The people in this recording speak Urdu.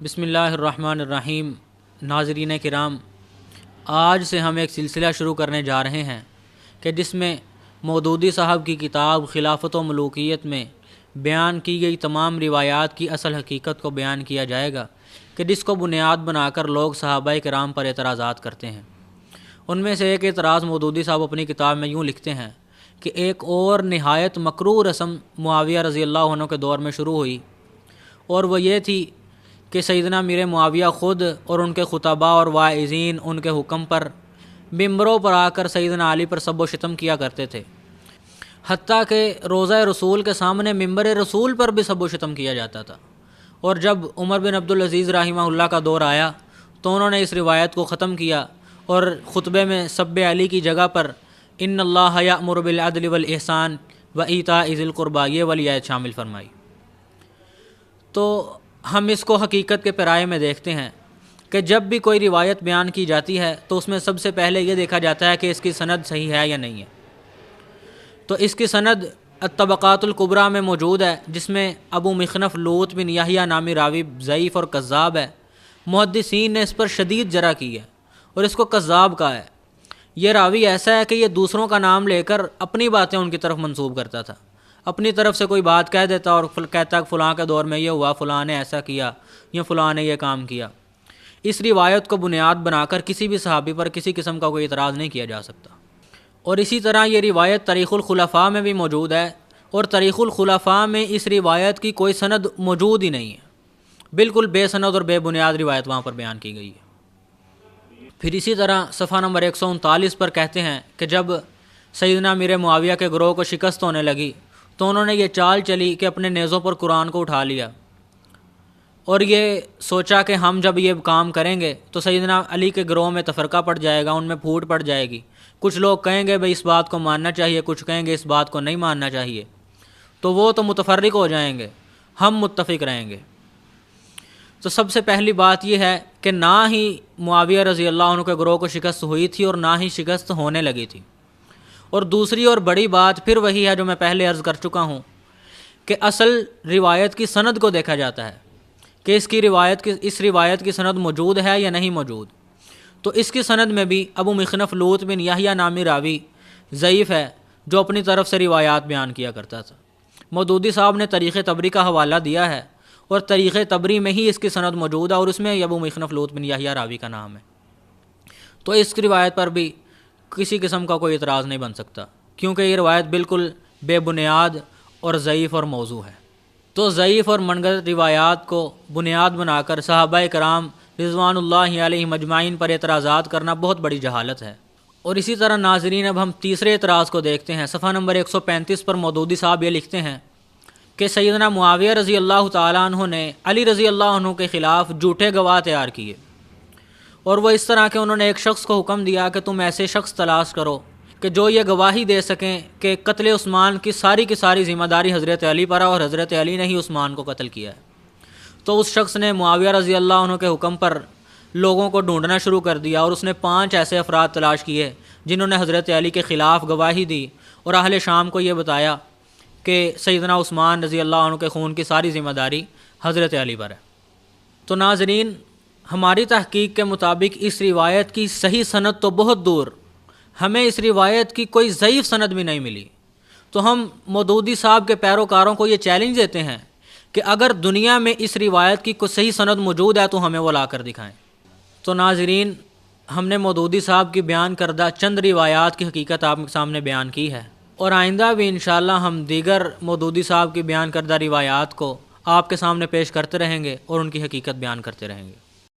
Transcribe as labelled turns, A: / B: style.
A: بسم اللہ الرحمن الرحیم۔ ناظرین کرام، آج سے ہم ایک سلسلہ شروع کرنے جا رہے ہیں کہ جس میں مودودی صاحب کی کتاب خلافت و ملوکیت میں بیان کی گئی تمام روایات کی اصل حقیقت کو بیان کیا جائے گا، کہ جس کو بنیاد بنا کر لوگ صحابہ کرام پر اعتراضات کرتے ہیں۔ ان میں سے ایک اعتراض مودودی صاحب اپنی کتاب میں یوں لکھتے ہیں کہ ایک اور نہایت مکروہ رسم معاویہ رضی اللہ عنہ کے دور میں شروع ہوئی، اور وہ یہ تھی کہ سیدنا میر معاویہ خود اور ان کے خطباء اور واعظین ان کے حکم پر ممبروں پر آ کر سیدنا علی پر سب و شتم کیا کرتے تھے، حتیٰ کہ روضہ رسول کے سامنے ممبر رسول پر بھی سب و شتم کیا جاتا تھا۔ اور جب عمر بن عبدالعزیز رحمہ اللہ کا دور آیا تو انہوں نے اس روایت کو ختم کیا اور خطبے میں سب علی کی جگہ پر ان اللہ یأمر بالعدل والاحسان وایتاء ذی القربی یہ والی آیت شامل فرمائی۔ تو ہم اس کو حقیقت کے پیرائے میں دیکھتے ہیں کہ جب بھی کوئی روایت بیان کی جاتی ہے تو اس میں سب سے پہلے یہ دیکھا جاتا ہے کہ اس کی سند صحیح ہے یا نہیں ہے۔ تو اس کی سند الطبقات الکبریٰ میں موجود ہے، جس میں ابو مخنف لوط بن یحییٰ نامی راوی ضعیف اور کذاب ہے۔ محدثین نے اس پر شدید جرح کی ہے اور اس کو کذاب کہا ہے۔ یہ راوی ایسا ہے کہ یہ دوسروں کا نام لے کر اپنی باتیں ان کی طرف منسوب کرتا تھا، اپنی طرف سے کوئی بات کہہ دیتا اور کہتا کہ فلاں کے دور میں یہ ہوا، فلاں نے ایسا کیا یا فلاں نے یہ کام کیا۔ اس روایت کو بنیاد بنا کر کسی بھی صحابی پر کسی قسم کا کوئی اعتراض نہیں کیا جا سکتا۔ اور اسی طرح یہ روایت تاریخ الخلفاء میں بھی موجود ہے، اور تاریخ الخلفاء میں اس روایت کی کوئی سند موجود ہی نہیں ہے، بالکل بے سند اور بے بنیاد روایت وہاں پر بیان کی گئی ہے۔ پھر اسی طرح صفحہ نمبر 139 پر کہتے ہیں کہ جب سیدنا میر معاویہ کے گروہ کو شکست ہونے لگی تو انہوں نے یہ چال چلی کہ اپنے نیزوں پر قرآن کو اٹھا لیا اور یہ سوچا کہ ہم جب یہ کام کریں گے تو سیدنا علی کے گروہ میں تفرقہ پڑ جائے گا، ان میں پھوٹ پڑ جائے گی، کچھ لوگ کہیں گے بھئی اس بات کو ماننا چاہیے، کچھ کہیں گے اس بات کو نہیں ماننا چاہیے، تو وہ تو متفرق ہو جائیں گے، ہم متفق رہیں گے۔ تو سب سے پہلی بات یہ ہے کہ نہ ہی معاویہ رضی اللہ عنہ کے گروہ کو شکست ہوئی تھی اور نہ ہی شکست ہونے لگی تھی۔ اور دوسری اور بڑی بات پھر وہی ہے جو میں پہلے عرض کر چکا ہوں کہ اصل روایت کی سند کو دیکھا جاتا ہے کہ اس روایت کی سند موجود ہے یا نہیں موجود۔ تو اس کی سند میں بھی ابو مخنف لوط بن یحییٰ نامی راوی ضعیف ہے جو اپنی طرف سے روایات بیان کیا کرتا تھا۔ مودودی صاحب نے تاریخ طبری کا حوالہ دیا ہے اور تاریخ طبری میں ہی اس کی سند موجود ہے اور اس میں ابو مخنف لوط بن یحییٰ راوی کا نام ہے۔ تو اس کی روایت پر بھی کسی قسم کا کوئی اعتراض نہیں بن سکتا، کیونکہ یہ روایت بالکل بے بنیاد اور ضعیف اور موضوع ہے۔ تو ضعیف اور منگت روایات کو بنیاد بنا کر صحابہ کرام رضوان اللہ علیہم اجمعین پر اعتراضات کرنا بہت بڑی جہالت ہے۔ اور اسی طرح ناظرین اب ہم تیسرے اعتراض کو دیکھتے ہیں۔ صفحہ نمبر 135 پر مودودی صاحب یہ لکھتے ہیں کہ سیدنا معاویہ رضی اللہ تعالیٰ عنہ نے علی رضی اللہ عنہ کے خلاف جھوٹے گواہ تیار کیے، اور وہ اس طرح کہ انہوں نے ایک شخص کو حکم دیا کہ تم ایسے شخص تلاش کرو کہ جو یہ گواہی دے سکیں کہ قتل عثمان کی ساری ذمہ داری حضرت علی پر ہے اور حضرت علی نے ہی عثمان کو قتل کیا ہے۔ تو اس شخص نے معاویہ رضی اللہ عنہ کے حکم پر لوگوں کو ڈھونڈنا شروع کر دیا اور اس نے 5 ایسے افراد تلاش کیے جنہوں نے حضرت علی کے خلاف گواہی دی اور اہل شام کو یہ بتایا کہ سیدنا عثمان رضی اللہ عنہ کے خون کی ساری ذمہ داری حضرت علی پر ہے۔ تو ناظرین، ہماری تحقیق کے مطابق اس روایت کی صحیح سند تو بہت دور، ہمیں اس روایت کی کوئی ضعیف سند بھی نہیں ملی۔ تو ہم مودودی صاحب کے پیروکاروں کو یہ چیلنج دیتے ہیں کہ اگر دنیا میں اس روایت کی کوئی صحیح سند موجود ہے تو ہمیں وہ لا کر دکھائیں۔ تو ناظرین، ہم نے مودودی صاحب کی بیان کردہ چند روایات کی حقیقت آپ کے سامنے بیان کی ہے، اور آئندہ بھی انشاءاللہ ہم دیگر مودودی صاحب کی بیان کردہ روایات کو آپ کے سامنے پیش کرتے رہیں گے اور ان کی حقیقت بیان کرتے رہیں گے۔